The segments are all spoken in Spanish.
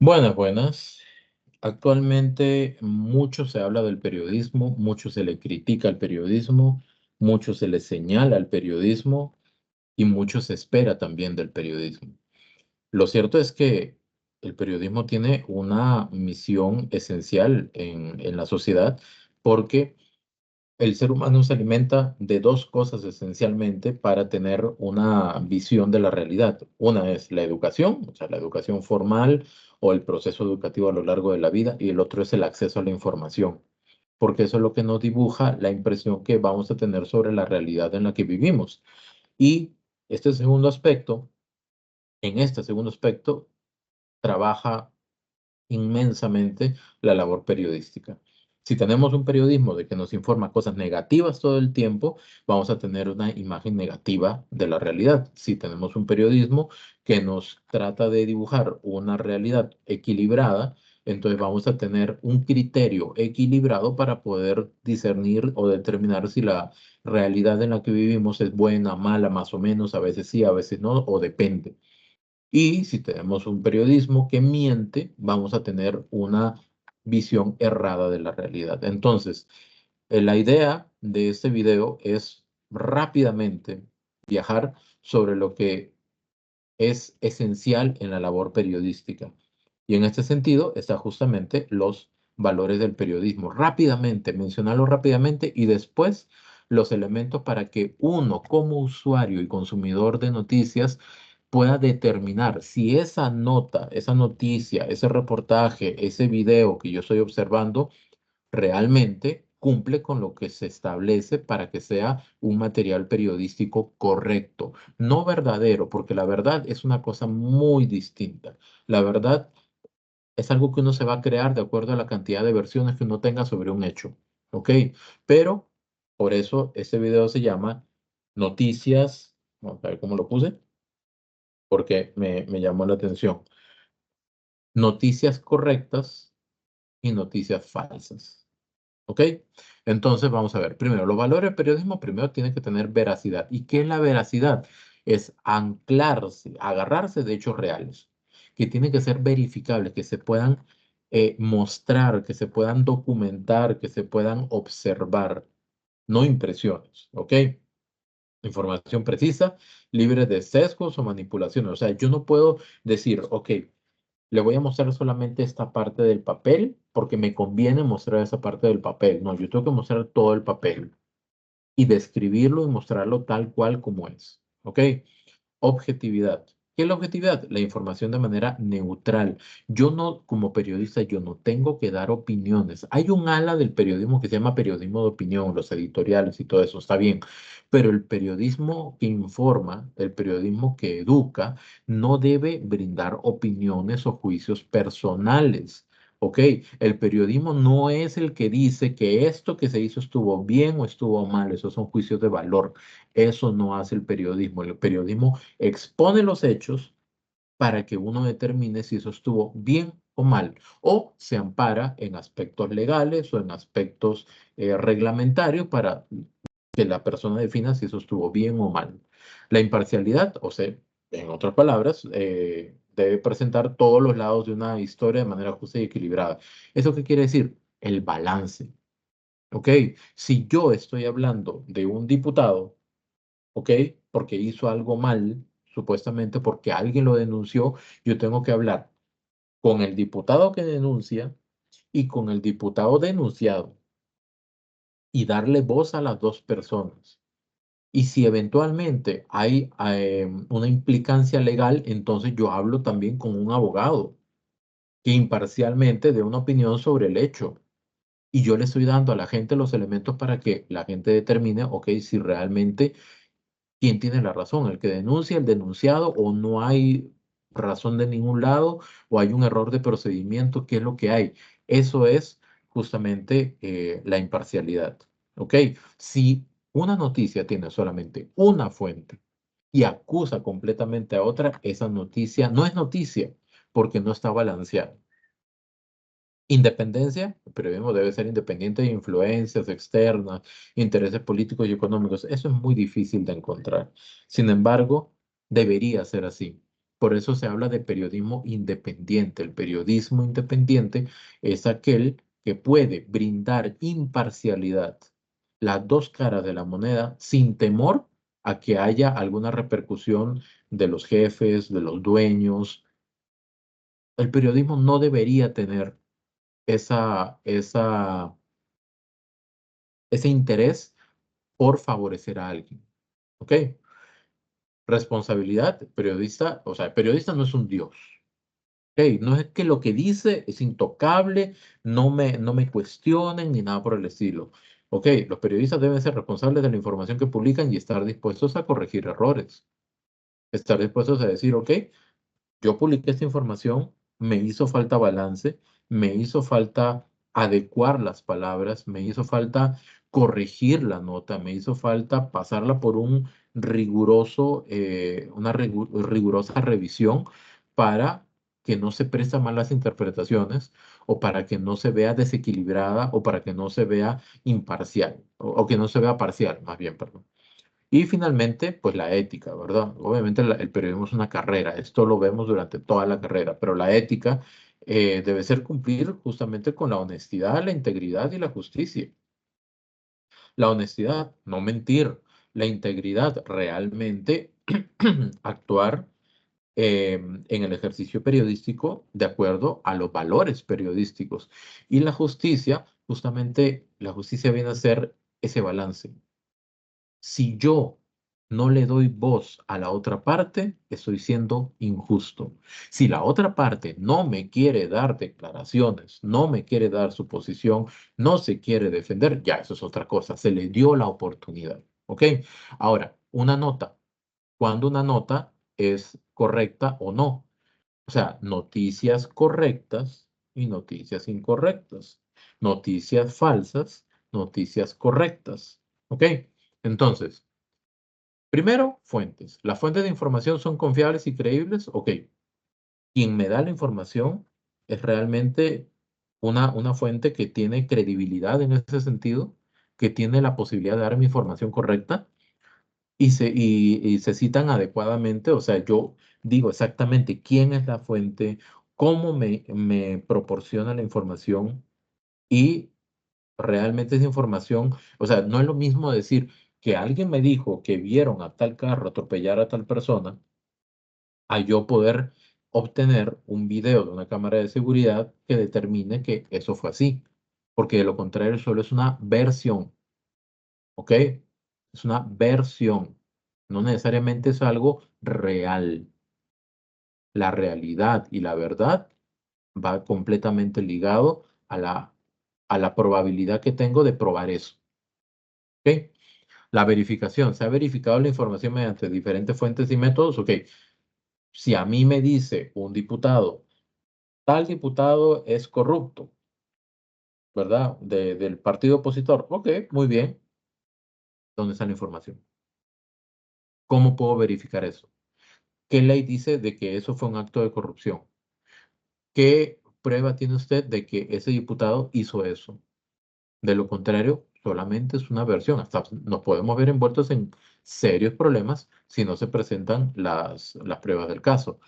Buenas, buenas. Actualmente mucho se habla del periodismo, mucho se le critica al periodismo, mucho se le señala al periodismo y mucho se espera también del periodismo. Lo cierto es que el periodismo tiene una misión esencial en la sociedad porque el ser humano se alimenta de dos cosas esencialmente para tener una visión de la realidad. Una es la educación, o sea, la educación formal o el proceso educativo a lo largo de la vida, y el otro es el acceso a la información, porque eso es lo que nos dibuja la impresión que vamos a tener sobre la realidad en la que vivimos. Y este segundo aspecto, en este segundo aspecto, trabaja inmensamente la labor periodística. Si tenemos un periodismo de que nos informa cosas negativas todo el tiempo, vamos a tener una imagen negativa de la realidad. Si tenemos un periodismo que nos trata de dibujar una realidad equilibrada, entonces vamos a tener un criterio equilibrado para poder discernir o determinar si la realidad en la que vivimos es buena, mala, más o menos, a veces sí, a veces no, o depende. Y si tenemos un periodismo que miente, vamos a tener una visión errada de la realidad. Entonces, la idea de este video es rápidamente viajar sobre lo que es esencial en la labor periodística. Y en este sentido está justamente los valores del periodismo. Rápidamente, mencionarlo rápidamente y después los elementos para que uno como usuario y consumidor de noticias pueda determinar si esa nota, esa noticia, ese reportaje, ese video que yo estoy observando realmente cumple con lo que se establece para que sea un material periodístico correcto, no verdadero, porque la verdad es una cosa muy distinta. La verdad es algo que uno se va a crear de acuerdo a la cantidad de versiones que uno tenga sobre un hecho, ¿ok? Pero por eso este video se llama Noticias, vamos a ver cómo lo puse, porque me llamó la atención. Noticias correctas y noticias falsas. ¿Ok? Entonces vamos a ver. Primero, los valores del periodismo primero tienen que tener veracidad. ¿Y qué es la veracidad? Es anclarse, agarrarse de hechos reales, que tienen que ser verificables, que se puedan mostrar, que se puedan documentar, que se puedan observar, no impresiones. ¿Ok? Información precisa, libre de sesgos o manipulaciones. O sea, yo no puedo decir, ok, le voy a mostrar solamente esta parte del papel porque me conviene mostrar esa parte del papel. No, yo tengo que mostrar todo el papel y describirlo y mostrarlo tal cual como es. ¿Ok? Objetividad. ¿Qué es la objetividad? La información de manera neutral. Yo no, como periodista, yo no tengo que dar opiniones. Hay un ala del periodismo que se llama periodismo de opinión, los editoriales y todo eso, está bien. Pero el periodismo que informa, el periodismo que educa, no debe brindar opiniones o juicios personales. ¿Ok? El periodismo no es el que dice que esto que se hizo estuvo bien o estuvo mal. Esos son juicios de valor. Eso no hace el periodismo. El periodismo expone los hechos para que uno determine si eso estuvo bien o mal, o se ampara en aspectos legales o en aspectos reglamentarios para que la persona defina si eso estuvo bien o mal. La imparcialidad, o sea, en otras palabras, debe presentar todos los lados de una historia de manera justa y equilibrada. ¿Eso qué quiere decir? El balance. ¿Ok? Si yo estoy hablando de un diputado, ¿ok? Porque hizo algo mal, supuestamente porque alguien lo denunció, yo tengo que hablar con el diputado que denuncia y con el diputado denunciado y darle voz a las dos personas. Y si eventualmente hay una implicancia legal, entonces yo hablo también con un abogado que imparcialmente dé una opinión sobre el hecho. Y yo le estoy dando a la gente los elementos para que la gente determine, ok, si realmente quién tiene la razón, el que denuncia, el denunciado, o no hay razón de ningún lado, o hay un error de procedimiento, ¿qué es lo que hay? Eso es justamente la imparcialidad. ¿Ok? Si una noticia tiene solamente una fuente y acusa completamente a otra, esa noticia no es noticia porque no está balanceada. Independencia, el periodismo debe ser independiente de influencias externas, intereses políticos y económicos. Eso es muy difícil de encontrar. Sin embargo, debería ser así. Por eso se habla de periodismo independiente. El periodismo independiente es aquel que puede brindar imparcialidad, las dos caras de la moneda, sin temor a que haya alguna repercusión de los jefes, de los dueños. El periodismo no debería tener esa, ese interés por favorecer a alguien. ¿Ok? Responsabilidad, periodista, o sea, el periodista no es un dios. ¿Ok? No es que lo que dice es intocable, no me cuestionen ni nada por el estilo. ¿Ok? Los periodistas deben ser responsables de la información que publican y estar dispuestos a corregir errores. Estar dispuestos a decir, ok, yo publiqué esta información, me hizo falta balance, me hizo falta adecuar las palabras, me hizo falta corregir la nota, me hizo falta pasarla por un rigurosa revisión para que no se presta malas interpretaciones o para que no se vea desequilibrada o para que no se vea imparcial o que no se vea parcial, más bien, perdón. Y finalmente, pues la ética, ¿verdad? Obviamente el periodismo es una carrera, esto lo vemos durante toda la carrera, pero la ética debe ser cumplir justamente con la honestidad, la integridad y la justicia. La honestidad, no mentir. La integridad, realmente actuar en el ejercicio periodístico de acuerdo a los valores periodísticos. Y la justicia, justamente la justicia viene a ser ese balance. Si yo no le doy voz a la otra parte, estoy siendo injusto. Si la otra parte no me quiere dar declaraciones, no me quiere dar su posición, no se quiere defender, ya eso es otra cosa. Se le dio la oportunidad. ¿Ok? Ahora, una nota. ¿Cuándo una nota es correcta o no? O sea, noticias correctas y noticias incorrectas. Noticias falsas, noticias correctas. ¿Ok? Entonces, primero, fuentes. ¿Las fuentes de información son confiables y creíbles? Ok. Quien me da la información es realmente una fuente que tiene credibilidad en ese sentido, que tiene la posibilidad de darme información correcta y se citan adecuadamente. O sea, yo digo exactamente quién es la fuente, cómo me proporciona la información y realmente esa información, o sea, no es lo mismo decir que alguien me dijo que vieron a tal carro atropellar a tal persona, a yo poder obtener un video de una cámara de seguridad que determine que eso fue así, porque de lo contrario solo es una versión, ¿ok? Es una versión, no necesariamente es algo real. La realidad y la verdad va completamente ligado a la probabilidad que tengo de probar eso, ¿ok? La verificación. Se ha verificado la información mediante diferentes fuentes y métodos. Ok, si a mí me dice un diputado, tal diputado es corrupto, ¿verdad? Del partido opositor. Ok, muy bien. ¿Dónde está la información? ¿Cómo puedo verificar eso? ¿Qué ley dice de que eso fue un acto de corrupción? ¿Qué prueba tiene usted de que ese diputado hizo eso? De lo contrario, solamente es una versión. Hasta nos podemos ver envueltos en serios problemas si no se presentan las pruebas del caso.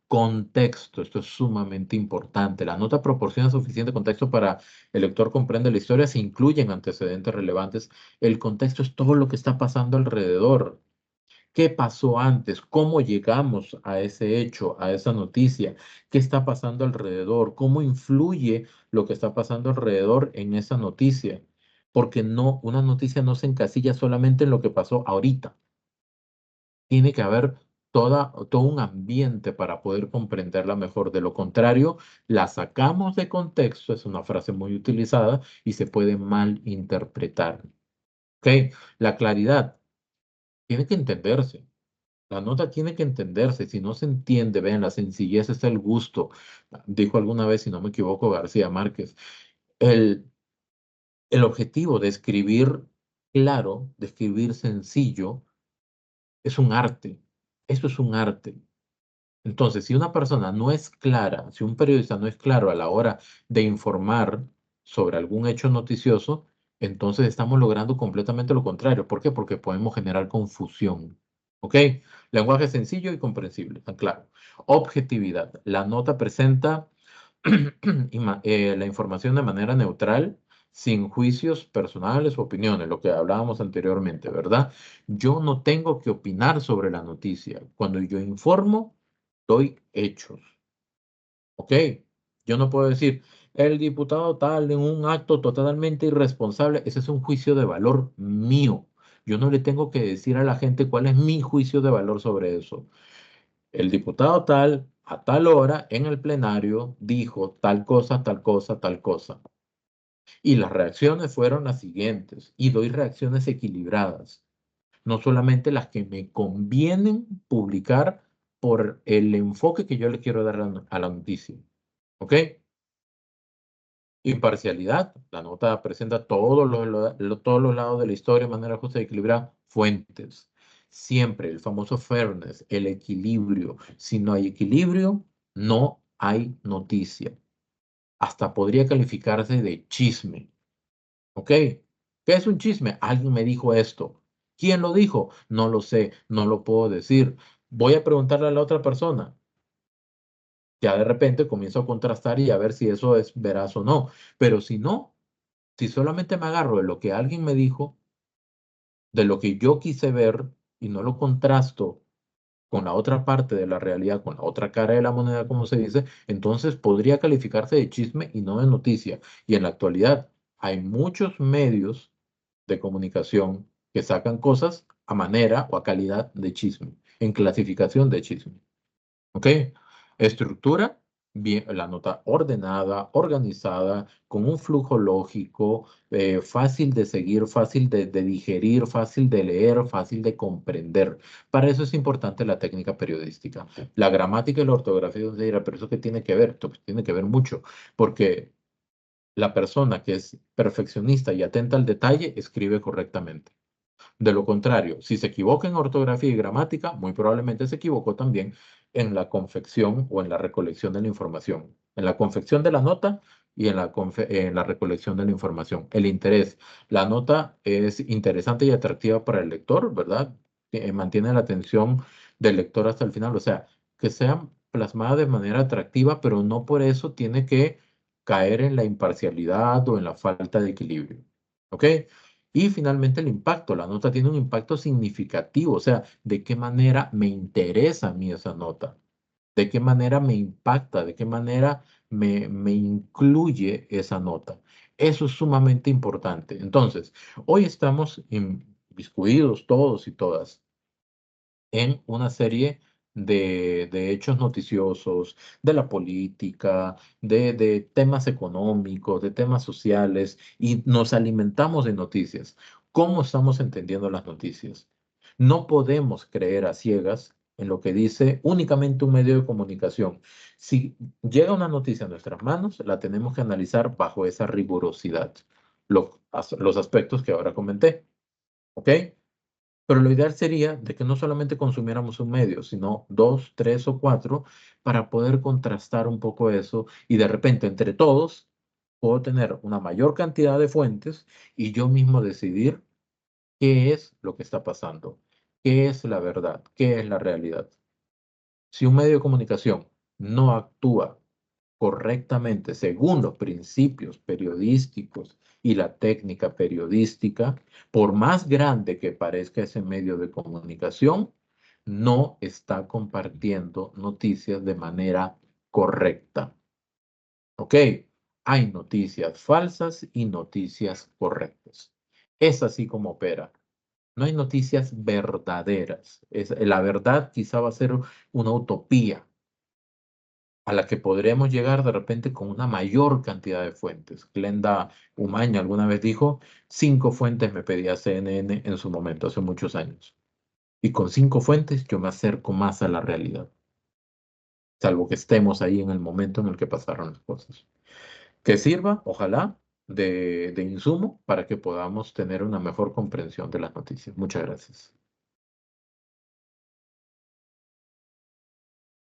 Contexto, esto es sumamente importante. La nota proporciona suficiente contexto para el lector comprenda la historia, se incluyen antecedentes relevantes. El contexto es todo lo que está pasando alrededor. ¿Qué pasó antes? ¿Cómo llegamos a ese hecho, a esa noticia? ¿Qué está pasando alrededor? ¿Cómo influye lo que está pasando alrededor en esa noticia? Porque no, una noticia no se encasilla solamente en lo que pasó ahorita. Tiene que haber todo un ambiente para poder comprenderla mejor. De lo contrario, la sacamos de contexto, es una frase muy utilizada y se puede mal interpretar. ¿Ok? La claridad tiene que entenderse. La nota tiene que entenderse. Si no se entiende, vean, la sencillez es el gusto. Dijo alguna vez, si no me equivoco, García Márquez. El, el objetivo de escribir claro, de escribir sencillo, es un arte. Eso es un arte. Entonces, si una persona no es clara, si un periodista no es claro a la hora de informar sobre algún hecho noticioso, entonces estamos logrando completamente lo contrario. ¿Por qué? Porque podemos generar confusión. ¿Ok? Lenguaje sencillo y comprensible, tan claro. Objetividad. La nota presenta la información de manera neutral, sin juicios personales o opiniones, lo que hablábamos anteriormente, ¿verdad? Yo no tengo que opinar sobre la noticia. Cuando yo informo, doy hechos, ¿ok? Yo no puedo decir, el diputado tal en un acto totalmente irresponsable, ese es un juicio de valor mío. Yo no le tengo que decir a la gente cuál es mi juicio de valor sobre eso. El diputado tal, a tal hora, en el plenario, dijo tal cosa, tal cosa, tal cosa. Y las reacciones fueron las siguientes. Y doy reacciones equilibradas, no solamente las que me convienen publicar por el enfoque que yo le quiero dar a la noticia. ¿Ok? Imparcialidad. La nota presenta todos los lados de la historia de manera justa y equilibrada. Fuentes. Siempre el famoso fairness, el equilibrio. Si no hay equilibrio, no hay noticia. Hasta podría calificarse de chisme. ¿Ok? ¿Qué es un chisme? Alguien me dijo esto. ¿Quién lo dijo? No lo sé, no lo puedo decir. Voy a preguntarle a la otra persona. Ya de repente comienzo a contrastar y a ver si eso es veraz o no. Pero si no, si solamente me agarro de lo que alguien me dijo, de lo que yo quise ver y no lo contrasto con la otra parte de la realidad, con la otra cara de la moneda, como se dice, entonces podría calificarse de chisme y no de noticia. Y en la actualidad hay muchos medios de comunicación que sacan cosas a manera o a calidad de chisme, en clasificación de chisme. ¿Ok? Estructura, bien, la nota ordenada, organizada, con un flujo lógico, fácil de seguir, fácil de digerir, fácil de leer, fácil de comprender. Para eso es importante la técnica periodística. La gramática y la ortografía, usted dirá, pero ¿eso qué tiene que ver? Pues tiene que ver mucho, porque la persona que es perfeccionista y atenta al detalle escribe correctamente. De lo contrario, si se equivoca en ortografía y gramática, muy probablemente se equivocó también en la confección o en la recolección de la información, en la confección de la nota y en la recolección de la información. El interés. La nota es interesante y atractiva para el lector, ¿verdad? Mantiene la atención del lector hasta el final, o sea, que sea plasmada de manera atractiva, pero no por eso tiene que caer en la imparcialidad o en la falta de equilibrio. ¿Ok? Y finalmente el impacto. La nota tiene un impacto significativo, o sea, de qué manera me interesa a mí esa nota, de qué manera me impacta, de qué manera me incluye esa nota. Eso es sumamente importante. Entonces, hoy estamos inmiscuidos todos y todas en una serie de hechos noticiosos, de la política, de temas económicos, de temas sociales, y nos alimentamos de noticias. ¿Cómo estamos entendiendo las noticias? No podemos creer a ciegas en lo que dice únicamente un medio de comunicación. Si llega una noticia a nuestras manos, la tenemos que analizar bajo esa rigurosidad, los aspectos que ahora comenté. ¿Ok? Pero lo ideal sería de que no solamente consumiéramos un medio, sino dos, tres o cuatro para poder contrastar un poco eso y de repente entre todos puedo tener una mayor cantidad de fuentes y yo mismo decidir qué es lo que está pasando, qué es la verdad, qué es la realidad. Si un medio de comunicación no actúa correctamente según los principios periodísticos y la técnica periodística, por más grande que parezca ese medio de comunicación, no está compartiendo noticias de manera correcta. ¿Ok? Hay noticias falsas y noticias correctas. Es así como opera. No hay noticias verdaderas. La verdad quizá va a ser una utopía a la que podremos llegar de repente con una mayor cantidad de fuentes. Glenda Umaña alguna vez dijo, 5 fuentes me pedía CNN en su momento, hace muchos años. Y con 5 fuentes yo me acerco más a la realidad, salvo que estemos ahí en el momento en el que pasaron las cosas. Que sirva, ojalá, de insumo para que podamos tener una mejor comprensión de las noticias. Muchas gracias.